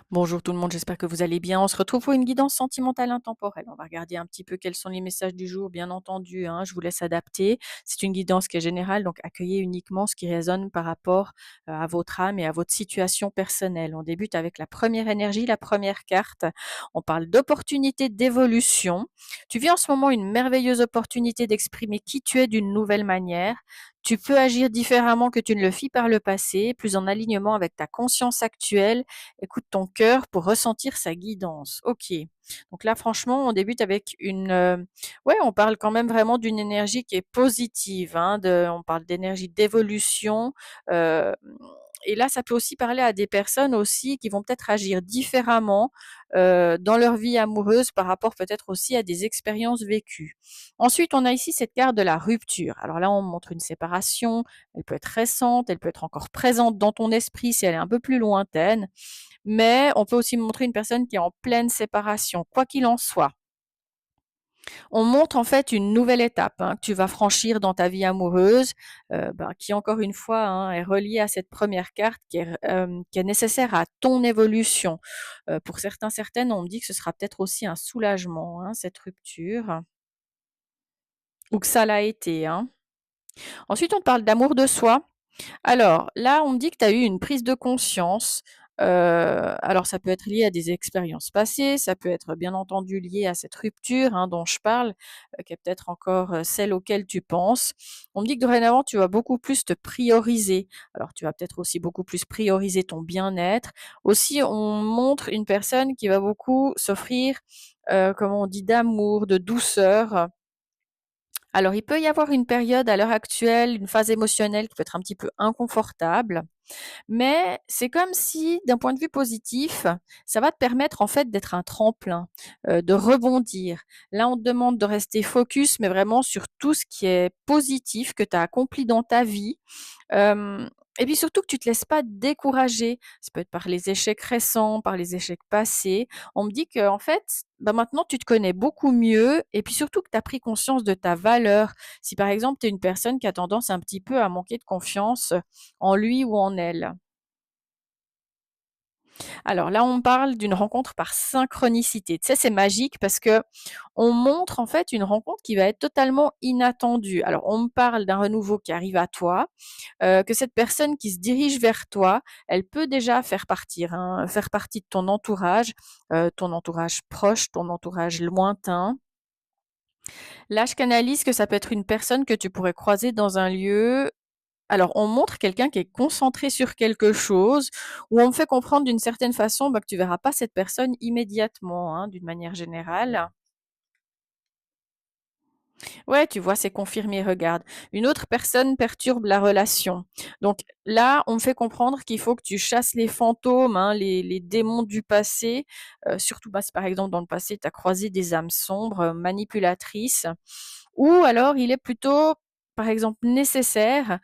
Bonjour tout le monde, j'espère que vous allez bien. On se retrouve pour une guidance sentimentale intemporelle. On va regarder un petit peu quels sont les messages du jour, bien entendu, hein, je vous laisse adapter. C'est une guidance qui est générale, donc accueillez uniquement ce qui résonne par rapport à votre âme et à votre situation personnelle. On débute avec la première énergie, la première carte. On parle d'opportunité d'évolution. Tu vis en ce moment une merveilleuse opportunité d'exprimer qui tu es d'une nouvelle manière. Tu peux agir différemment que tu ne le fis par le passé, plus en alignement avec ta conscience actuelle. Écoute ton cœur pour ressentir sa guidance. OK. Donc là, franchement, on débute avec ouais, on parle quand même vraiment d'une énergie qui est positive, hein, on parle d'énergie d'évolution, heu et là, ça peut aussi parler à des personnes aussi qui vont peut-être agir différemment, dans leur vie amoureuse par rapport peut-être aussi à des expériences vécues. Ensuite, on a ici cette carte de la rupture. Alors là, on montre une séparation, elle peut être récente, elle peut être encore présente dans ton esprit si elle est un peu plus lointaine. Mais on peut aussi montrer une personne qui est en pleine séparation, quoi qu'il en soit. On montre en fait une nouvelle étape, hein, que tu vas franchir dans ta vie amoureuse, qui encore une fois, hein, est reliée à cette première carte qui est nécessaire à ton évolution. Pour certains, certaines, on me dit que ce sera peut-être aussi un soulagement, hein, cette rupture, ou que ça l'a été, hein. Ensuite, on te parle d'amour de soi. Alors, là, on me dit que tu as eu une prise de conscience. Alors ça peut être lié à des expériences passées, ça peut être bien entendu lié à cette rupture, hein, dont je parle, qui est peut-être encore, celle auquel tu penses. On me dit que dorénavant, tu vas beaucoup plus te prioriser. Alors tu vas peut-être aussi beaucoup plus prioriser ton bien-être. Aussi, on montre une personne qui va beaucoup s'offrir, comment on dit, d'amour, de douceur. Alors il peut y avoir une période à l'heure actuelle, une phase émotionnelle qui peut être un petit peu inconfortable. Mais c'est comme si, d'un point de vue positif, ça va te permettre en fait d'être un tremplin, de rebondir. Là, on te demande de rester focus, mais vraiment sur tout ce qui est positif que tu as accompli dans ta vie. Hem et puis surtout que tu te laisses pas décourager. Ça peut être par les échecs récents, par les échecs passés. On me dit qu'en fait, bah, maintenant tu te connais beaucoup mieux et puis surtout que tu as pris conscience de ta valeur. Si par exemple, tu es une personne qui a tendance un petit peu à manquer de confiance en lui ou en elle. Alors là, on parle d'une rencontre par synchronicité. Tu sais, c'est magique parce que on montre en fait une rencontre qui va être totalement inattendue. Alors, on me parle d'un renouveau qui arrive à toi, que cette personne qui se dirige vers toi, elle peut déjà faire partie de ton entourage proche, ton entourage lointain. Là, je canalise que ça peut être une personne que tu pourrais croiser dans un lieu. Alors, on montre quelqu'un qui est concentré sur quelque chose, ou on me fait comprendre d'une certaine façon, que tu verras pas cette personne immédiatement, hein, d'une manière générale. Ouais, tu vois, c'est confirmé, regarde. Une autre personne perturbe la relation. Donc là, on me fait comprendre qu'il faut que tu chasses les fantômes, hein, les démons du passé, surtout si par exemple dans le passé, tu as croisé des âmes sombres, manipulatrices, ou alors il est plutôt, par exemple, nécessaire,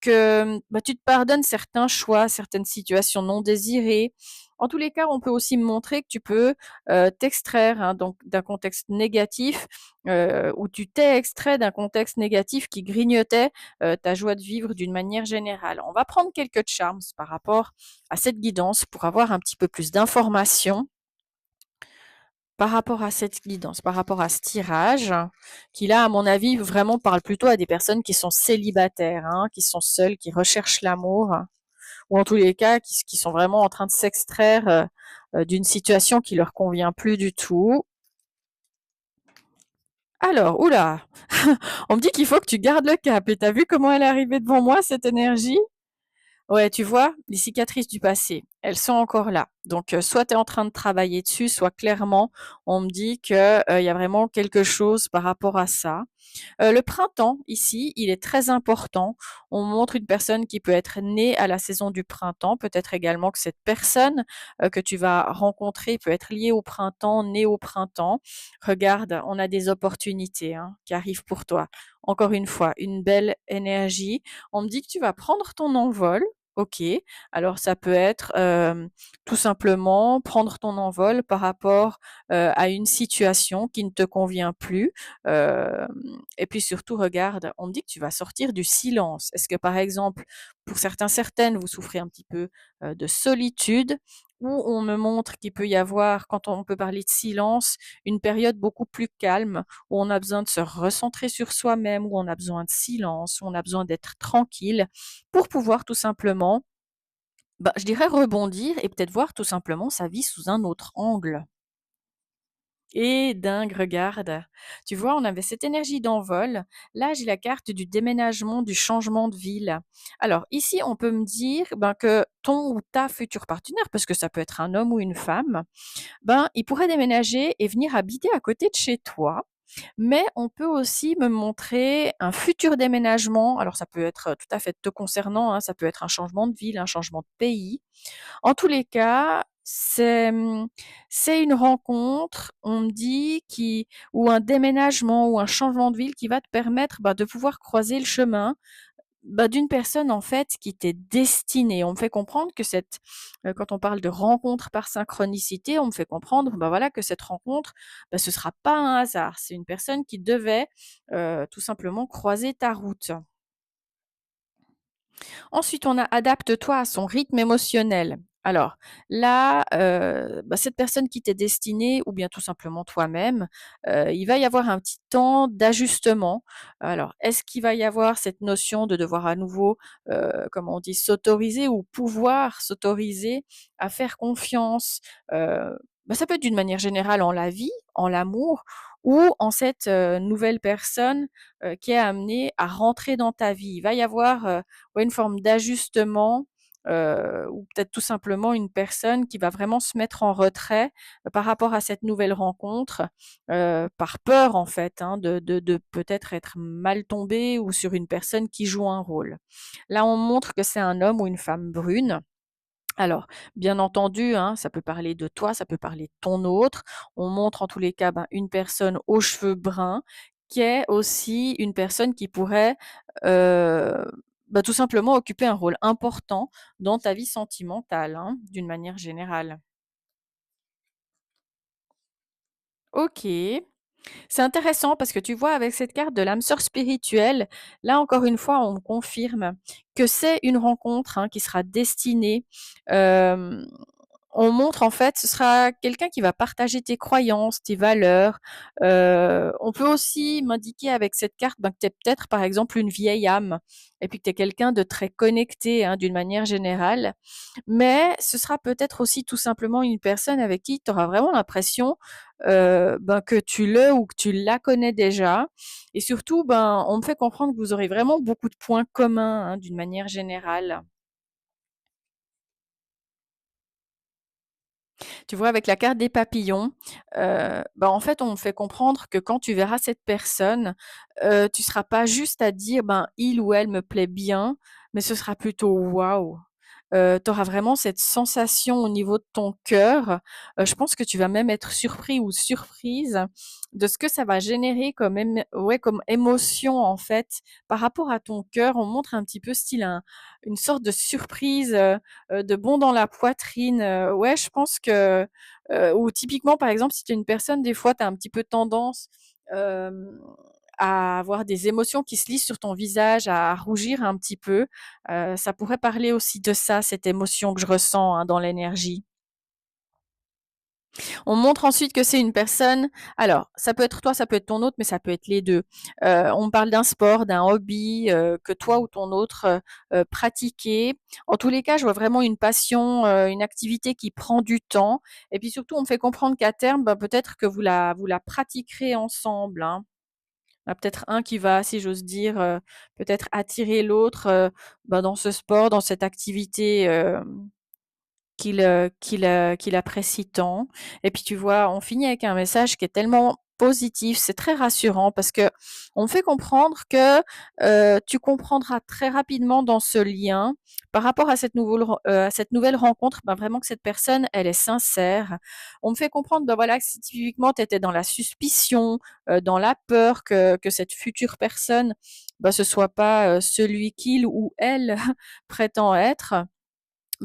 que, tu te pardonnes certains choix, certaines situations non désirées. En tous les cas, on peut aussi montrer que tu peux, t'extraire, hein, donc d'un contexte négatif, où tu t'es extrait d'un contexte négatif qui grignotait, ta joie de vivre d'une manière générale. On va prendre quelques charms par rapport à cette guidance pour avoir un petit peu plus d'informations par rapport à cette guidance, par rapport à ce tirage, qui là, à mon avis, vraiment parle plutôt à des personnes qui sont célibataires, hein, qui sont seules, qui recherchent l'amour, ou en tous les cas, qui sont vraiment en train de s'extraire d'une situation qui leur convient plus du tout. Alors, oula, on me dit qu'il faut que tu gardes le cap. Et t'as vu comment elle est arrivée devant moi, cette énergie? Ouais, tu vois, les cicatrices du passé, elles sont encore là. Donc, soit tu es en train de travailler dessus, soit clairement, on me dit que, il y a vraiment quelque chose par rapport à ça. Le printemps, ici, il est très important. On montre une personne qui peut être née à la saison du printemps. Peut-être également que cette personne que tu vas rencontrer peut être liée au printemps, née au printemps. Regarde, on a des opportunités, hein, qui arrivent pour toi. Encore une fois, une belle énergie. On me dit que tu vas prendre ton envol. Ok, alors ça peut être tout simplement prendre ton envol par rapport à une situation qui ne te convient plus. Euh, et puis surtout, regarde, on me dit que tu vas sortir du silence. Est-ce que par exemple, pour certains, certaines, vous souffrez un petit peu de solitude? où on me montre qu'il peut y avoir, quand on peut parler de silence, une période beaucoup plus calme, où on a besoin de se recentrer sur soi-même, où on a besoin de silence, où on a besoin d'être tranquille, pour pouvoir tout simplement, je dirais rebondir et peut-être voir tout simplement sa vie sous un autre angle. Et dingue, regarde. Tu vois, on avait cette énergie d'envol. Là, j'ai la carte du déménagement, du changement de ville. Alors, ici, on peut me dire que ton ou ta futur partenaire, parce que ça peut être un homme ou une femme, il pourrait déménager et venir habiter à côté de chez toi. Mais on peut aussi me montrer un futur déménagement. Alors, ça peut être tout à fait te concernant, hein, ça peut être un changement de ville, un changement de pays. En tous les cas, c'est une rencontre, on me dit, qui ou un déménagement ou un changement de ville qui va te permettre, de pouvoir croiser le chemin, d'une personne, en fait, qui t'est destinée. On me fait comprendre que quand on parle de rencontre par synchronicité, on me fait comprendre, voilà, que cette rencontre, ce sera pas un hasard. C'est une personne qui devait, tout simplement croiser ta route. Ensuite, on a adapte-toi à son rythme émotionnel. Alors là, cette personne qui t'est destinée ou bien tout simplement toi-même, il va y avoir un petit temps d'ajustement. Alors, est-ce qu'il va y avoir cette notion de devoir à nouveau, comment on dit, s'autoriser ou pouvoir s'autoriser à faire confiance? Ça peut être d'une manière générale en la vie, en l'amour ou en cette, nouvelle personne, qui est amenée à rentrer dans ta vie. Il va y avoir, ouais, une forme d'ajustement, ou peut-être tout simplement une personne qui va vraiment se mettre en retrait, par rapport à cette nouvelle rencontre, par peur en fait, hein, de peut-être être mal tombé ou sur une personne qui joue un rôle. Là, on montre que c'est un homme ou une femme brune. Alors, bien entendu, hein, ça peut parler de toi, ça peut parler de ton autre. On montre en tous les cas, une personne aux cheveux bruns qui est aussi une personne qui pourrait, heu, tout simplement occuper un rôle important dans ta vie sentimentale, hein, d'une manière générale. OK. C'est intéressant parce que tu vois, avec cette carte de l'âme sœur spirituelle, là encore une fois, on me confirme que c'est une rencontre, hein, qui sera destinée. Hem, on montre en fait, ce sera quelqu'un qui va partager tes croyances, tes valeurs. On peut aussi m'indiquer avec cette carte, que tu es peut-être par exemple une vieille âme et puis que tu es quelqu'un de très connecté, hein, d'une manière générale. Mais ce sera peut-être aussi tout simplement une personne avec qui tu auras vraiment l'impression, que tu le ou que tu la connais déjà et surtout, on me fait comprendre que vous aurez vraiment beaucoup de points communs, hein, d'une manière générale. Tu vois, avec la carte des papillons, en fait, on me fait comprendre que quand tu verras cette personne, tu seras pas juste à dire: «Il ou elle me plaît bien», mais ce sera plutôt: «Waouh!» Tu auras vraiment cette sensation au niveau de ton cœur. Je pense que tu vas même être surpris ou surprise de ce que ça va générer comme émotion, en fait, par rapport à ton cœur. On montre un petit peu style une sorte de surprise, de bond dans la poitrine. Ouais, je pense que, ou typiquement, par exemple, si tu es une personne, des fois, tu as un petit peu tendance, hem, à avoir des émotions qui se lisent sur ton visage, à rougir un petit peu. Ça pourrait parler aussi de ça, cette émotion que je ressens, hein, dans l'énergie. On montre ensuite que c'est une personne, alors ça peut être toi, ça peut être ton autre, mais ça peut être les 2. On parle d'un sport, d'un hobby, que toi ou ton autre, pratiquez. En tous les cas, je vois vraiment une passion, une activité qui prend du temps et puis surtout, on me fait comprendre qu'à terme, peut-être que vous la pratiquerez ensemble, hein. Il y a peut-être un qui va, si j'ose dire, peut-être attirer l'autre, dans ce sport, dans cette activité, qu'il apprécie tant. Et puis tu vois, on finit avec un message qui est tellement positif, c'est très rassurant parce que on me fait comprendre que, tu comprendras très rapidement dans ce lien, par rapport à cette nouvelle rencontre, vraiment que cette personne, elle est sincère. On me fait comprendre, voilà, que si typiquement tu étais dans la suspicion, dans la peur que cette future personne, ce soit pas, celui qu'il ou elle prétend être,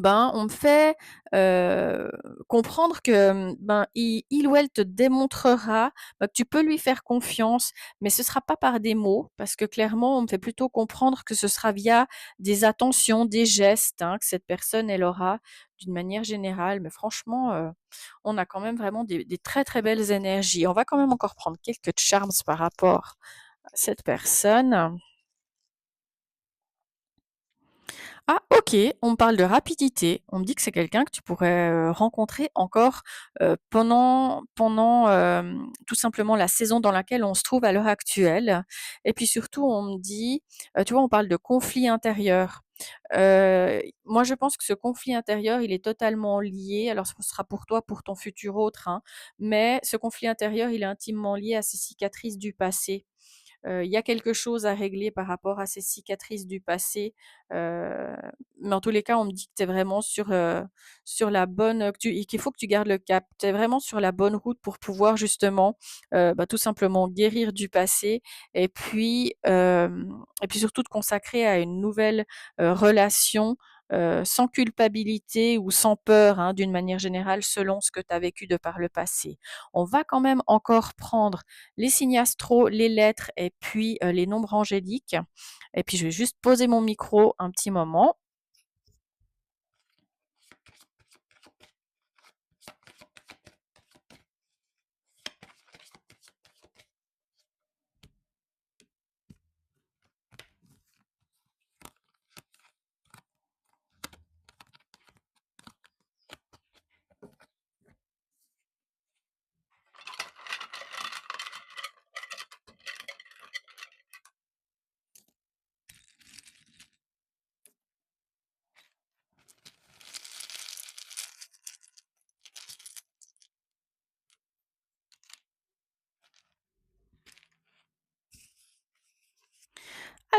Ben, on me fait, heu, comprendre que, ben, il ou elle te démontrera, que tu peux lui faire confiance, mais ce sera pas par des mots, parce que clairement, on me fait plutôt comprendre que ce sera via des attentions, des gestes, hein, que cette personne, elle aura d'une manière générale. Mais franchement, on a quand même vraiment des très, très belles énergies. On va quand même encore prendre quelques charms par rapport à cette personne. Ah OK, on me parle de rapidité. On me dit que c'est quelqu'un que tu pourrais, rencontrer encore, pendant tout simplement la saison dans laquelle on se trouve à l'heure actuelle. Et puis surtout, on me dit, tu vois, on parle de conflit intérieur. Moi, je pense que ce conflit intérieur, il est totalement lié, alors ce sera pour toi, pour ton futur autre, hein, mais ce conflit intérieur, il est intimement lié à ces cicatrices du passé. Il y a quelque chose à régler par rapport à ces cicatrices du passé, heu, mais en tous les cas, on me dit que tu es vraiment sur la bonne, que tu et qu'il faut que tu gardes le cap. Tu es vraiment sur la bonne route pour pouvoir justement, tout simplement guérir du passé et puis surtout te consacrer à une nouvelle, relation, sans culpabilité ou sans peur, hein, d'une manière générale, selon ce que tu as vécu de par le passé. On va quand même encore prendre les signes astro, les lettres et puis, les nombres angéliques et puis je vais juste poser mon micro un petit moment.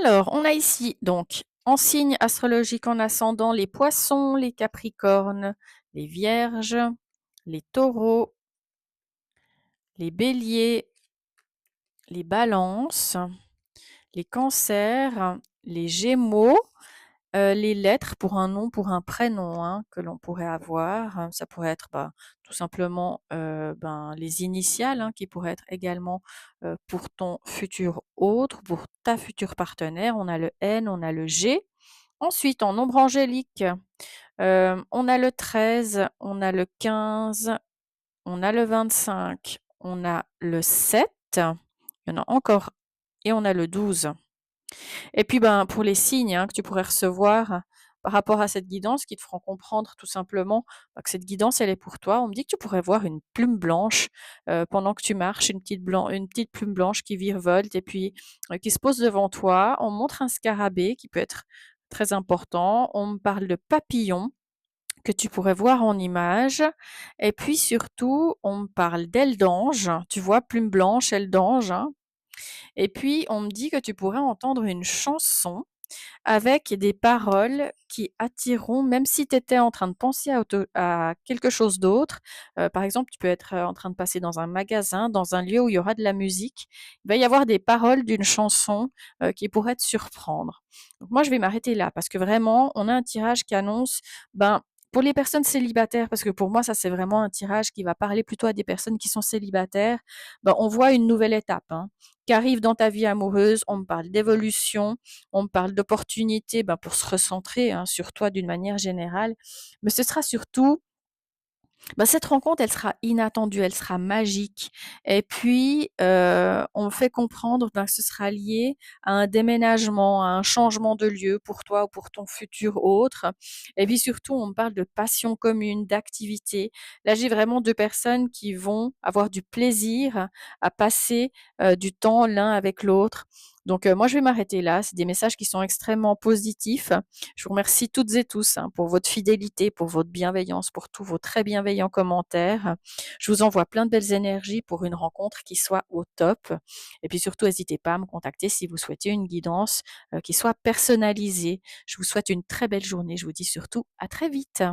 Alors, on a ici donc en signe astrologique en ascendant les Poissons, les Capricornes, les Vierges, les Taureaux, les Béliers, les Balances, les Cancers, les Gémeaux. Les lettres pour un nom, pour un prénom, hein, que l'on pourrait avoir, ça pourrait être, tout simplement, ben, les initiales, hein, qui pourraient être également, pour ton futur autre, pour ta future partenaire. On a le N, on a le G. Ensuite, en nombre angélique, on a le 13, on a le 15, on a le 25, on a le 7, il y en a encore et on a le 12. Et puis, ben, pour les signes, hein, que tu pourrais recevoir par rapport à cette guidance, qui te feront comprendre tout simplement, que cette guidance, elle est pour toi. On me dit que tu pourrais voir une plume blanche, pendant que tu marches, une petite plume blanche qui virevolte et puis, qui se pose devant toi. On me montre un scarabée qui peut être très important. On me parle de papillons que tu pourrais voir en image et puis surtout, on me parle d'aile d'ange. Tu vois? Plume blanche, aile d'ange, hein, et puis on me dit que tu pourrais entendre une chanson avec des paroles qui attireront, même si tu étais en train de penser à quelque chose d'autre. Par exemple, tu peux être, en train de passer dans un magasin, dans un lieu où il y aura de la musique. Il va y avoir des paroles d'une chanson, qui pourraient te surprendre. Donc moi, je vais m'arrêter là parce que vraiment, on a un tirage qui annonce, ben, pour les personnes célibataires, parce que pour moi, ça, c'est vraiment un tirage qui va parler plutôt à des personnes qui sont célibataires, ben, on voit une nouvelle étape, hein, qui arrive dans ta vie amoureuse. On me parle d'évolution, on me parle d'opportunités, pour se recentrer, hein, sur toi d'une manière générale, mais ce sera surtout, cette rencontre, elle sera inattendue, elle sera magique et puis, on me fait comprendre, que ce sera lié à un déménagement, à un changement de lieu pour toi ou pour ton futur autre et puis surtout, on me parle de passion commune, d'activité. Là, j'ai vraiment 2 personnes qui vont avoir du plaisir à passer, du temps l'un avec l'autre. Donc, moi, je vais m'arrêter là. C'est des messages qui sont extrêmement positifs. Je vous remercie toutes et tous, hein, pour votre fidélité, pour votre bienveillance, pour tous vos très bienveillants commentaires. Je vous envoie plein de belles énergies pour une rencontre qui soit au top. Et puis surtout, n'hésitez pas à me contacter si vous souhaitez une guidance qui soit personnalisée. Je vous souhaite une très belle journée. Je vous dis surtout à très vite.